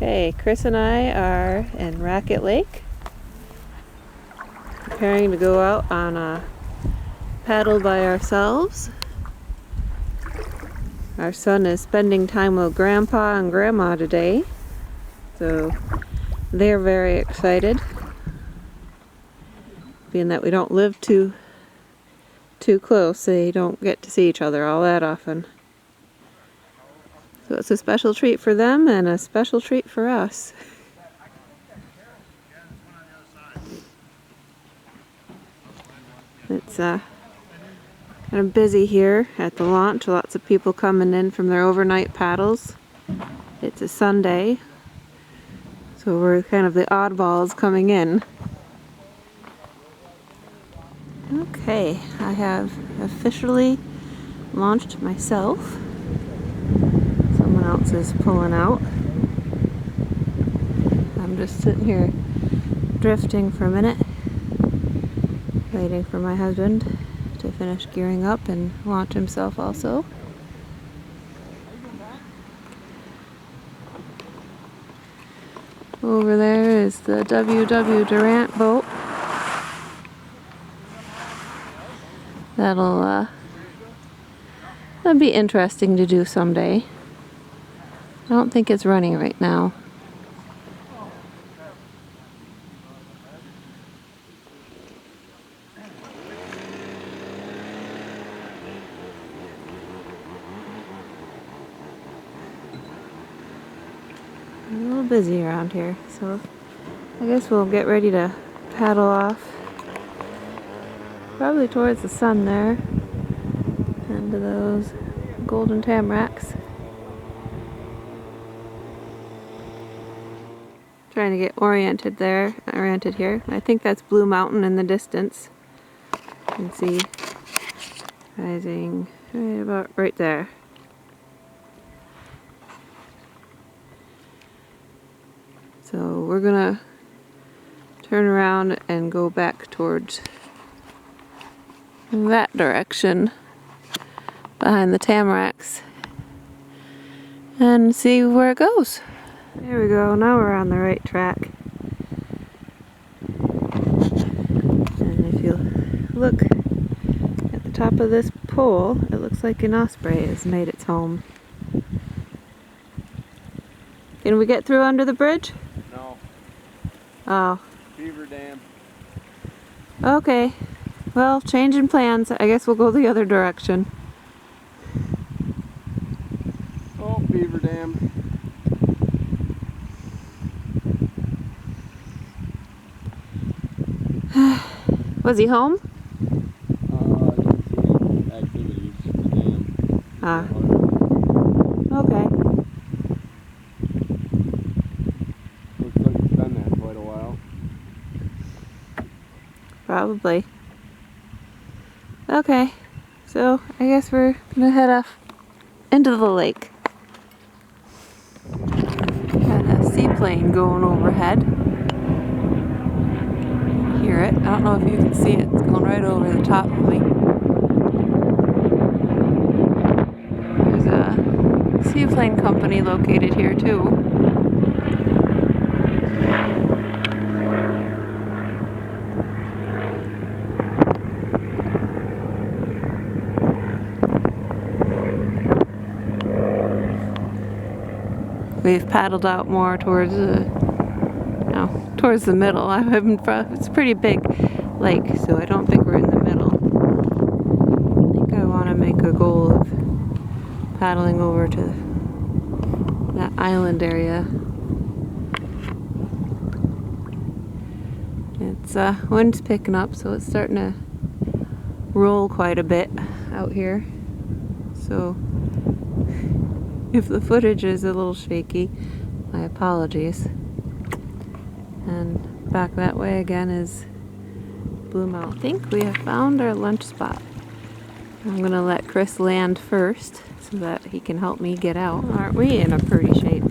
Okay, Chris and I are in Raquette Lake, preparing to go out on a paddle by ourselves. Our son is spending time with Grandpa and Grandma today, so they're very excited, being that we don't live too close. They don't get to see each other all that often. So it's a special treat for them and a special treat for us. It's kind of busy here at the launch. Lots of people coming in from their overnight paddles. It's a Sunday, so we're kind of the oddballs coming in. Okay, I have officially launched myself. Someone else is pulling out. I'm just sitting here drifting for a minute, waiting for my husband to finish gearing up and launch himself also. Over there is the W.W. Durant boat. That'll be interesting to do someday. I don't think it's running right now. A little busy around here, so I guess we'll get ready to paddle off. Probably towards the sun there, and to those golden tamaracks. Trying to get oriented here. I think that's Blue Mountain in the distance. You can see rising right about right there. So we're gonna turn around and go back towards that direction behind the tamaracks and see where it goes. There we go, now we're on the right track. And if you look at the top of this pole, it looks like an osprey has made its home. Can we get through under the bridge? No. Oh. Beaver Dam. Okay. Well, changing plans. I guess we'll go the other direction. Oh, Beaver Dam. Was he home? I didn't see any activities at the dam. Ah. Okay. Looks like it's been there quite a while. Probably. Okay. So, I guess we're gonna head off into the lake. Got a seaplane going overhead. Hear it. I don't know if you can see it. It's going right over the top of me. There's a seaplane company located here too. We've paddled out more towards the middle. It's a pretty big lake, so I don't think we're in the middle. I think I want to make a goal of paddling over to that island area. It's wind's picking up, so it's starting to roll quite a bit out here. So if the footage is a little shaky, my apologies. And back that way again is Blue Mountain. I think we have found our lunch spot. I'm gonna let Chris land first so that he can help me get out. Aren't we in a pretty shape?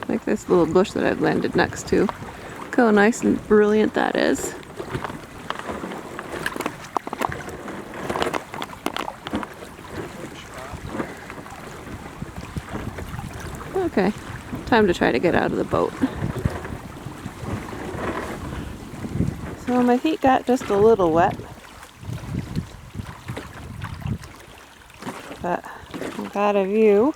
Like this little bush that I've landed next to. Look how nice and brilliant that is. Okay, time to try to get out of the boat. So my feet got just a little wet, but I got a view.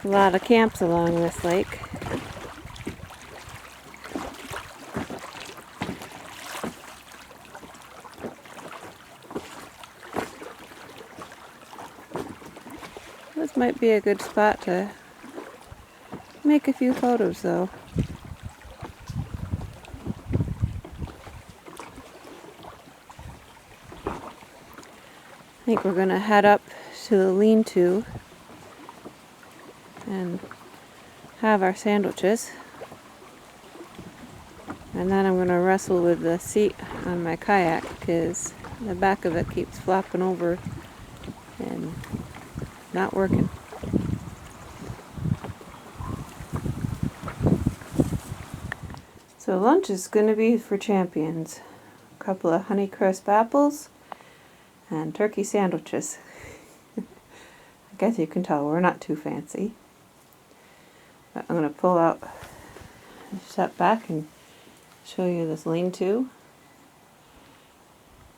A lot of camps along this lake. This might be a good spot to make a few photos though. I think we're gonna head up to the lean-to and have our sandwiches. And then I'm gonna wrestle with the seat on my kayak because the back of it keeps flopping over and not working. So lunch is gonna be for champions. A couple of Honeycrisp apples and turkey sandwiches. I guess you can tell we're not too fancy. But I'm going to pull out, step back and show you this lean-to.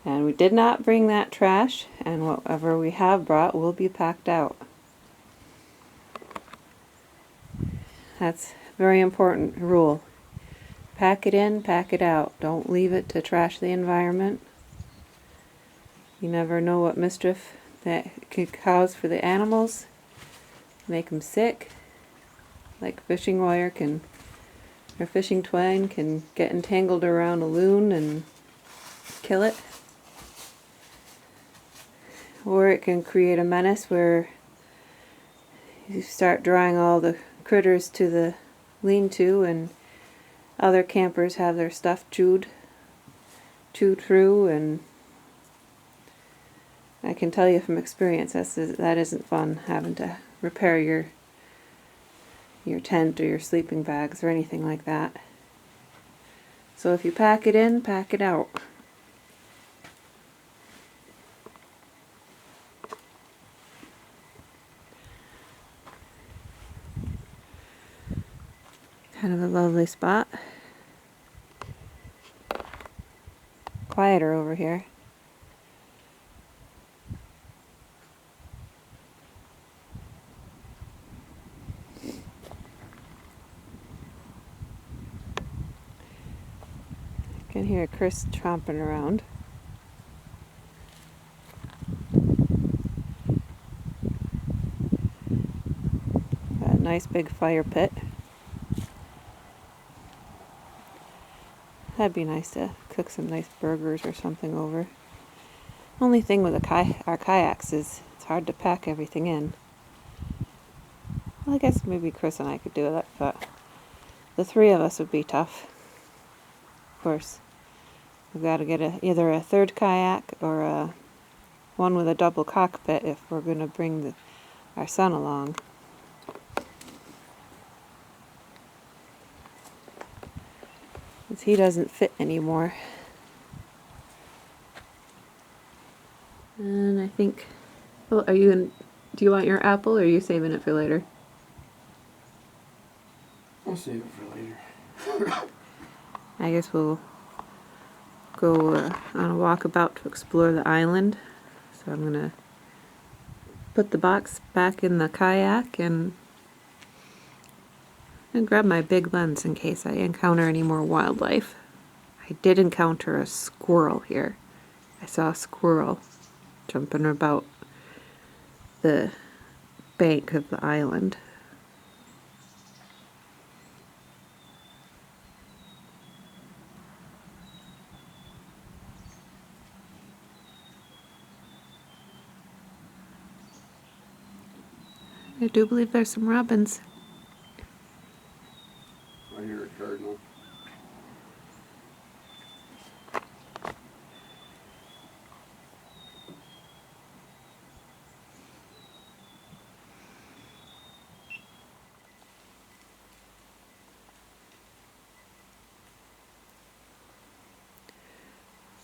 And we did not bring that trash, and whatever we have brought will be packed out. That's a very important rule. Pack it in, pack it out. Don't leave it to trash the environment. You never know what mischief that could cause for the animals. Make them sick. Like fishing wire or fishing twine can get entangled around a loon and kill it. Or it can create a menace where you start drawing all the critters to the lean-to and other campers have their stuff chewed through, and I can tell you from experience that isn't fun, having to repair your tent or your sleeping bags or anything like that. So if you pack it in, pack it out. Kind of a lovely spot. Quieter over here. I can hear Chris tromping around. Got a nice big fire pit. That'd be nice to cook some nice burgers or something over. Only thing with our kayaks is it's hard to pack everything in. Well, I guess maybe Chris and I could do that, but the three of us would be tough. Of course, we've got to get either a third kayak or one with a double cockpit if we're going to bring our son along. Because he doesn't fit anymore. And I think, well, do you want your apple or are you saving it for later? I'll save it for later. I guess we'll go on a walkabout to explore the island. So I'm going to put the box back in the kayak and grab my big lens in case I encounter any more wildlife. I did encounter a squirrel here. I saw a squirrel jumping about the bank of the island. I do believe there's some robins. I hear a cardinal.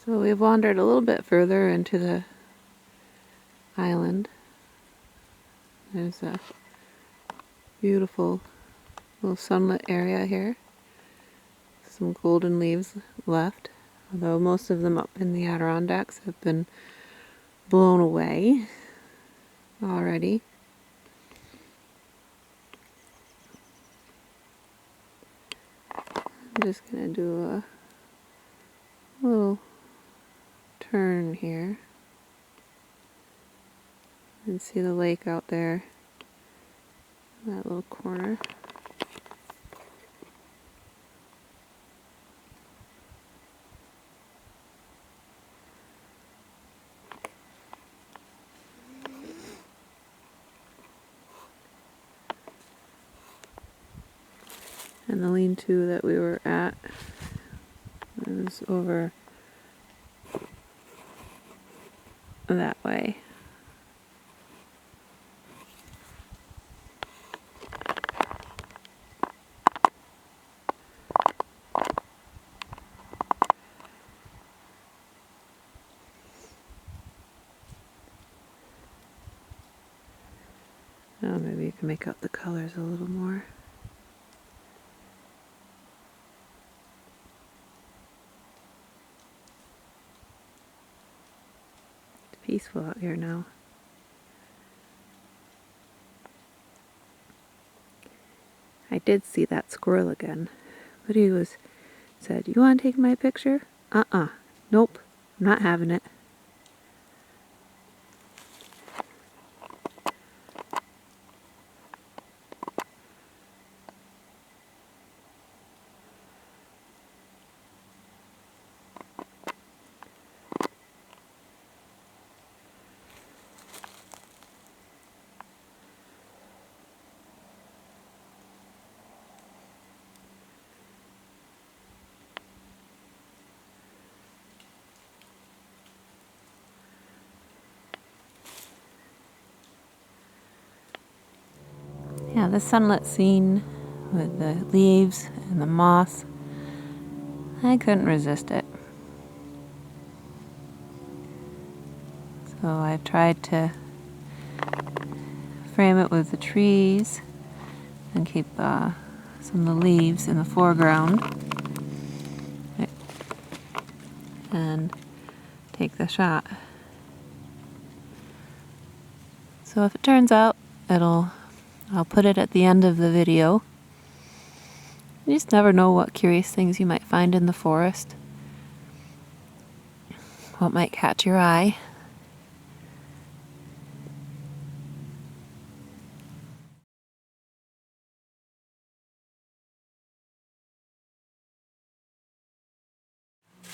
So we've wandered a little bit further into the island. There's a beautiful little sunlit area here. Some golden leaves left, although most of them up in the Adirondacks have been blown away already. I'm just going to do a little turn here and see the lake out there, that little corner. And the lean-to that we were at is over that way. Oh, maybe you can make out the colors a little more. It's peaceful out here now. I did see that squirrel again, but he said, "You want to take my picture?" Nope, I'm not having it. Yeah, the sunlit scene with the leaves and the moss, I couldn't resist it. So I've tried to frame it with the trees and keep some of the leaves in the foreground and take the shot. So if it turns out, I'll put it at the end of the video. You just never know what curious things you might find in the forest. What might catch your eye.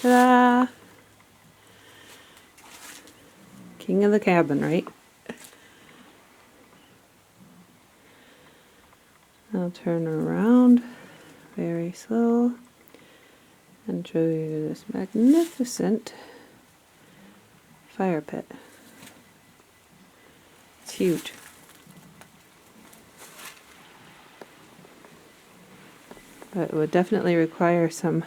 Ta-da! King of the cabin, right? I'll turn around very slow and show you this magnificent fire pit. It's huge. But it would definitely require some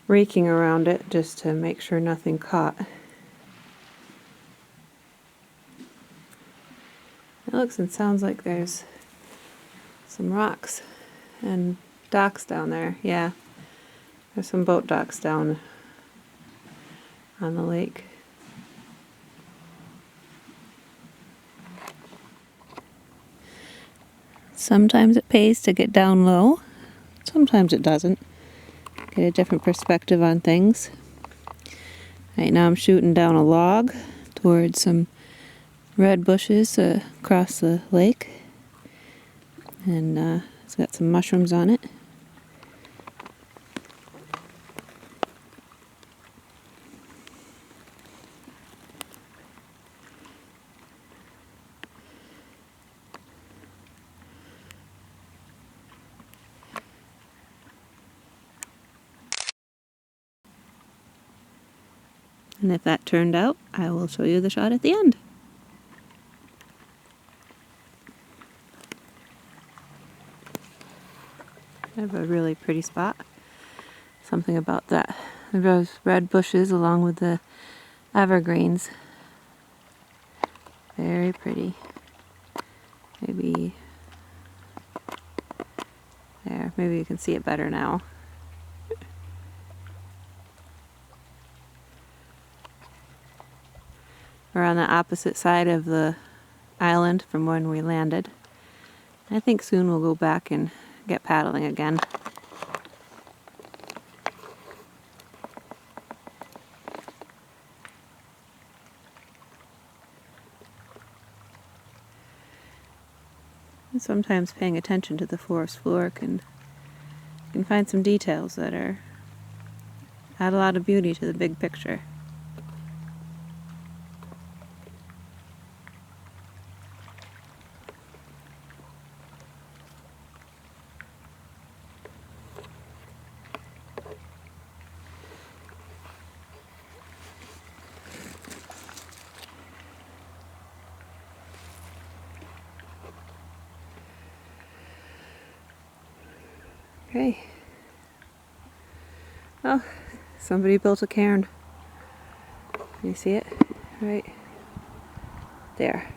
raking around it just to make sure nothing caught. It looks and sounds like there's some rocks and docks down there. Yeah, there's some boat docks down on the lake. Sometimes it pays to get down low, sometimes it doesn't. Get a different perspective on things. Right now I'm shooting down a log towards some red bushes across the lake. And it's got some mushrooms on it. And if that turned out, I will show you the shot at the end. I have a really pretty spot. Something about that. Those red bushes along with the evergreens. Very pretty. Maybe there, maybe you can see it better now. We're on the opposite side of the island from when we landed. I think soon we'll go back and get paddling again. And sometimes paying attention to the forest floor can find some details that add a lot of beauty to the big picture. Okay. Oh, somebody built a cairn. Can you see it? Right there.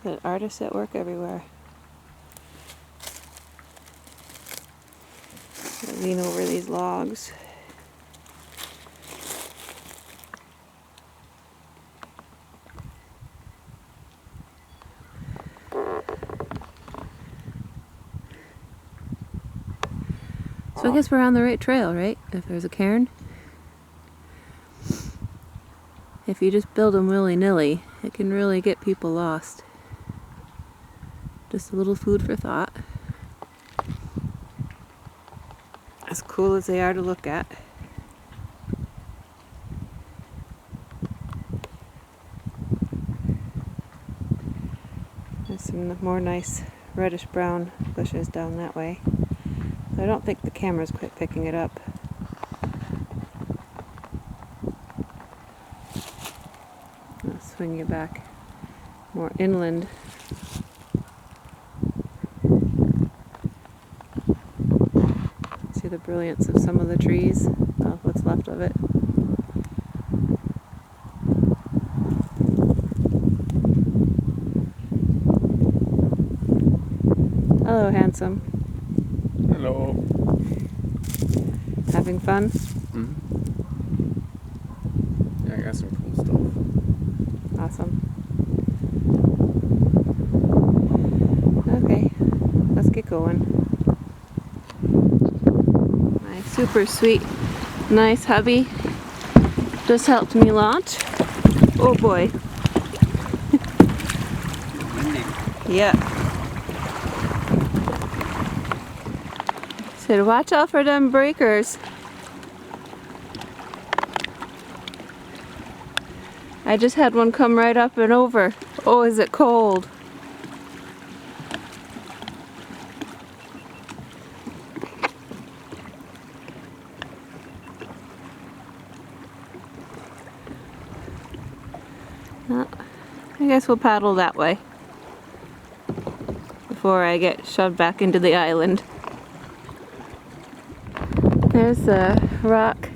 The artists at work everywhere. I lean over these logs. So I guess we're on the right trail, right? If there's a cairn. If you just build them willy-nilly, it can really get people lost. Just a little food for thought. As cool as they are to look at. There's some more nice reddish-brown bushes down that way. I don't think the camera's quite picking it up. I'll swing you back more inland. See the brilliance of some of the trees, well, what's left of it. Hello, handsome. Hello. Having fun? Mm-hmm. Yeah, I got some cool stuff. Awesome. Okay, let's get going. My super sweet, nice hubby just helped me launch. Oh boy. Yeah. Said watch out for them breakers. I just had one come right up and over. Oh, is it cold? I guess we'll paddle that way before I get shoved back into the island. There's the rock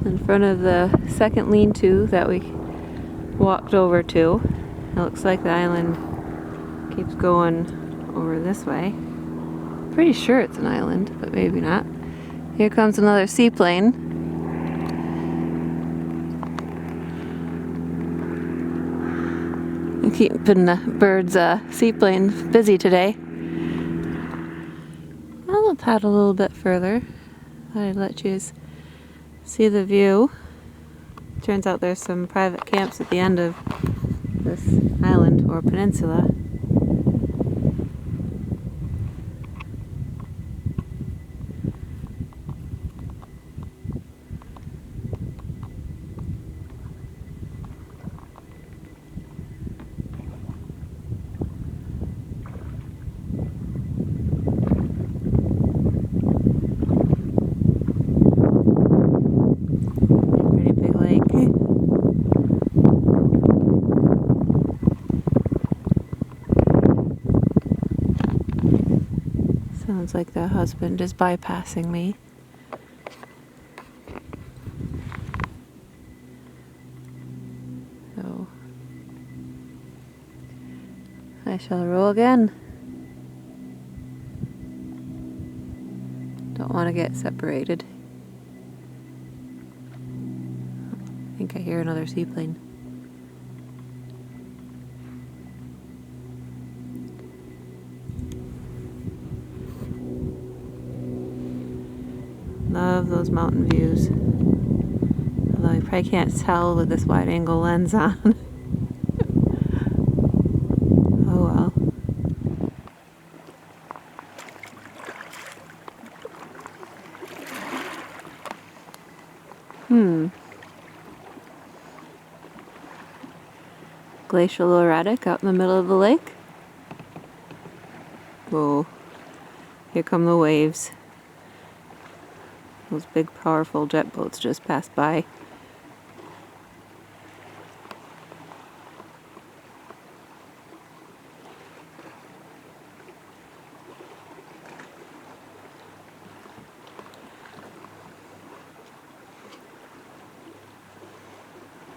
in front of the second lean-to that we walked over to. It looks like the island keeps going over this way. Pretty sure it's an island, but maybe not. Here comes another seaplane. Keeping the birds, seaplanes busy today. I'll paddle a little bit further. Thought I'd let you see the view. Turns out there's some private camps at the end of this island or peninsula. Sounds like the husband is bypassing me. So I shall row again. Don't want to get separated. I think I hear another seaplane. Love those mountain views. Although you probably can't tell with this wide angle lens on. Oh well. Glacial erratic out in the middle of the lake. Whoa. Here come the waves. Those big powerful jet boats just passed by.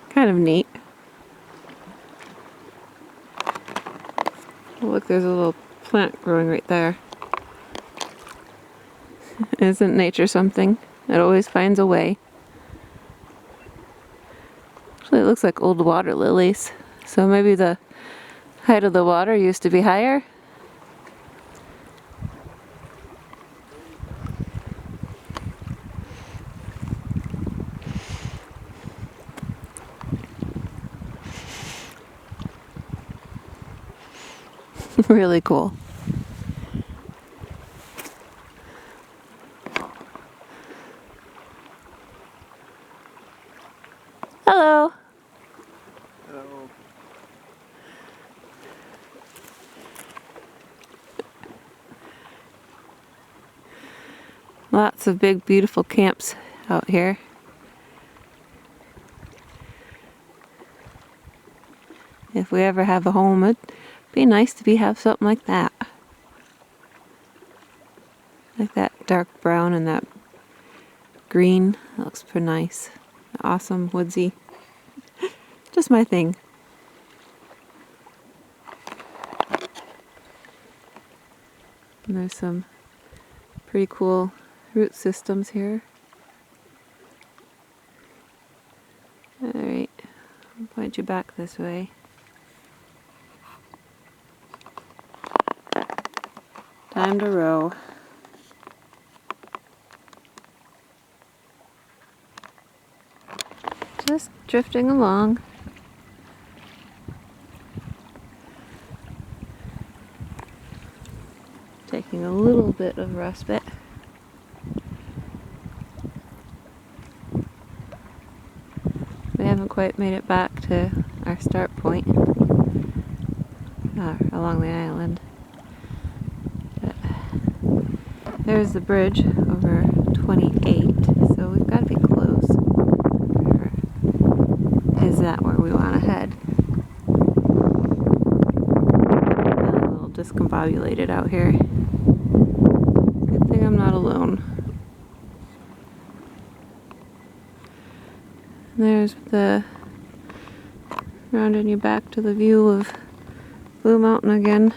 Kind of neat. Oh, look, there's a little plant growing right there. Isn't nature something? It always finds a way. Actually, it looks like old water lilies. So maybe the height of the water used to be higher. Really cool. Hello. Hello. Lots of big, beautiful camps out here. If we ever have a home, it'd be nice to have something like that. Like that dark brown and that green. That looks pretty nice. Awesome, woodsy. Just my thing. And there's some pretty cool root systems here. Alright, I'll point you back this way. Time to row. Just drifting along. Taking a little bit of respite. We haven't quite made it back to our start point along the island. But there's the bridge over 28, so we've got to be close. Or is that where we want to head? I'm a little discombobulated out here. Good thing I'm not alone. There's the rounding you back to the view of Blue Mountain again.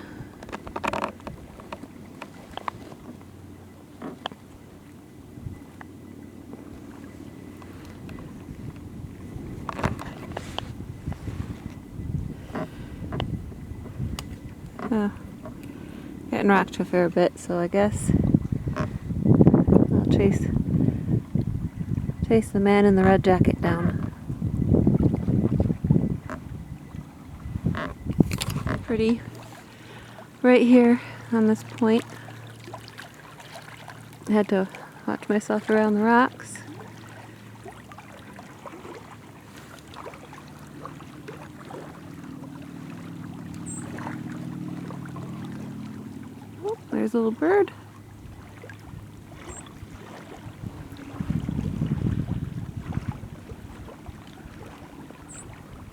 Getting rocked a fair bit, so I guess I'll chase the man in the red jacket down. Pretty right here on this point. I had to watch myself around the rocks. Oh, there's a little bird.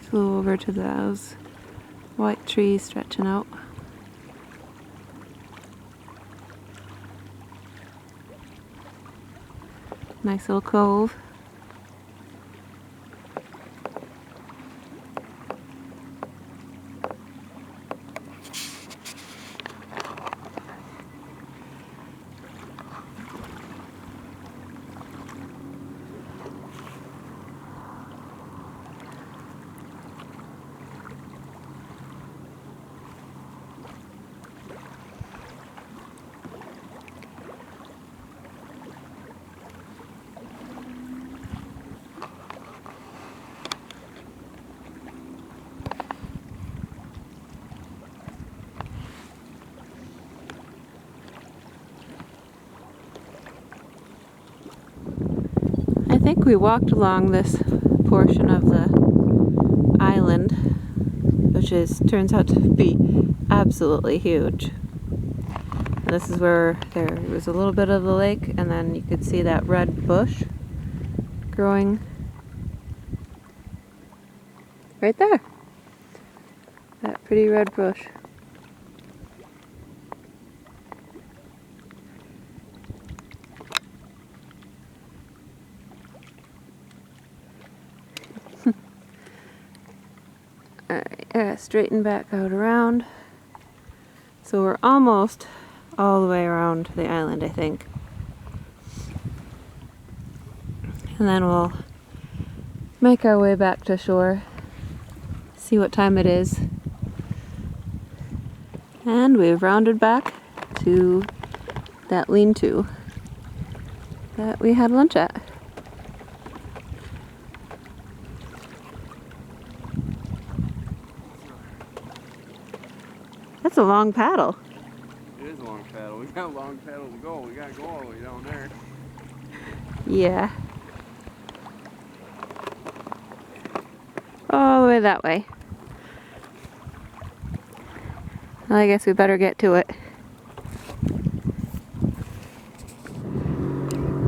Flew over to those white trees stretching out. Nice little cove. I think we walked along this portion of the island, which turns out to be absolutely huge. And this is where there was a little bit of the lake, and then you could see that red bush growing right there. That pretty red bush. Alright, straighten back out around. So we're almost all the way around the island, I think. And then we'll make our way back to shore, see what time it is. And we've rounded back to that lean-to that we had lunch at. That's a long paddle. It is a long paddle. We got a long paddle to go. We gotta go all the way down there. Yeah. All the way that way. Well, I guess we better get to it.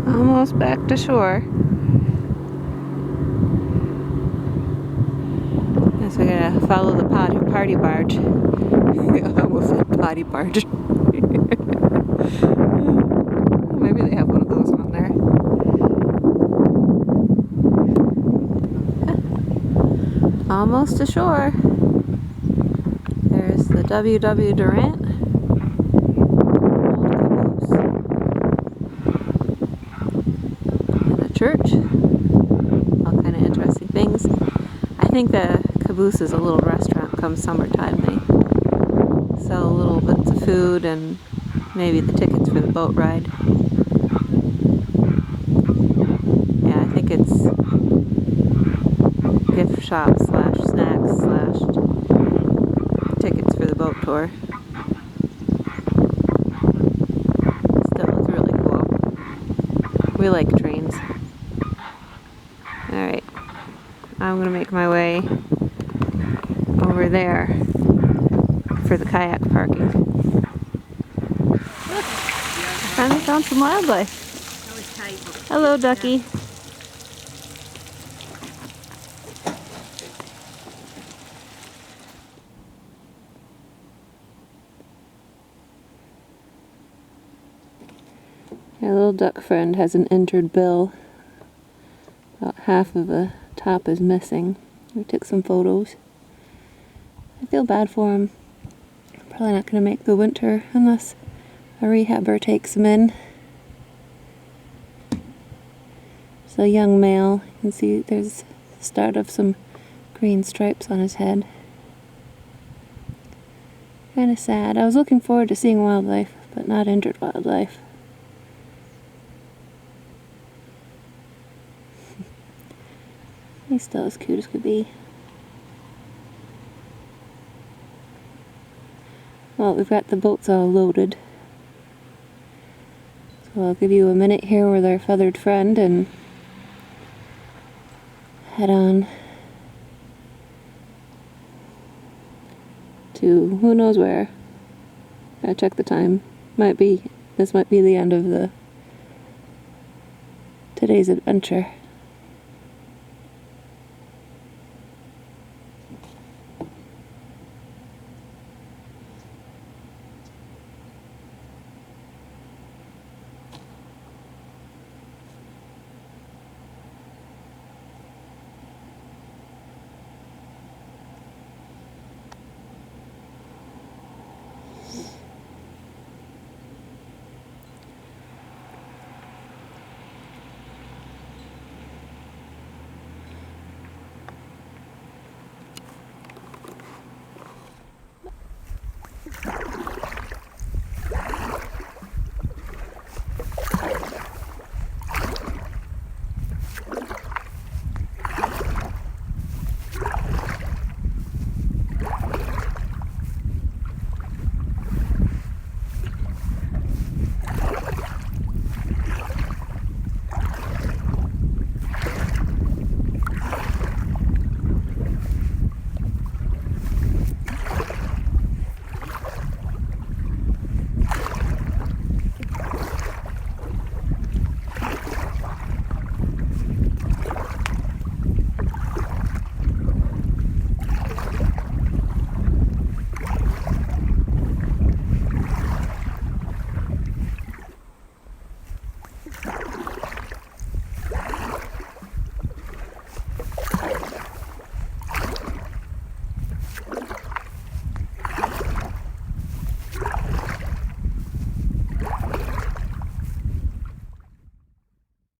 Almost back to shore. Guess we gotta follow the party barge. I almost said potty barge. Maybe they have one of those on there. Almost to shore. There's the W.W. Durant. And a church. All kind of interesting things. I think the caboose is a little restaurant come summertime. They sell little bits of food and maybe the tickets for the boat ride. Yeah, I think it's gift shop / snacks / tickets for the boat tour. Still, it's really cool. We like trains. Alright, I'm gonna make my way over there for the kayak parking. Look, I finally found some wildlife. Hello, ducky. Our little duck friend has an injured bill. About half of the top is missing. We took some photos. I feel bad for him. Probably not going to make the winter unless a rehabber takes him in. It's a young male. You can see there's the start of some green stripes on his head. Kind of sad. I was looking forward to seeing wildlife, but not injured wildlife. He's still as cute as could be. Well, we've got the boats all loaded. So I'll give you a minute here with our feathered friend and head on to who knows where. I check the time. This might be the end of today's adventure.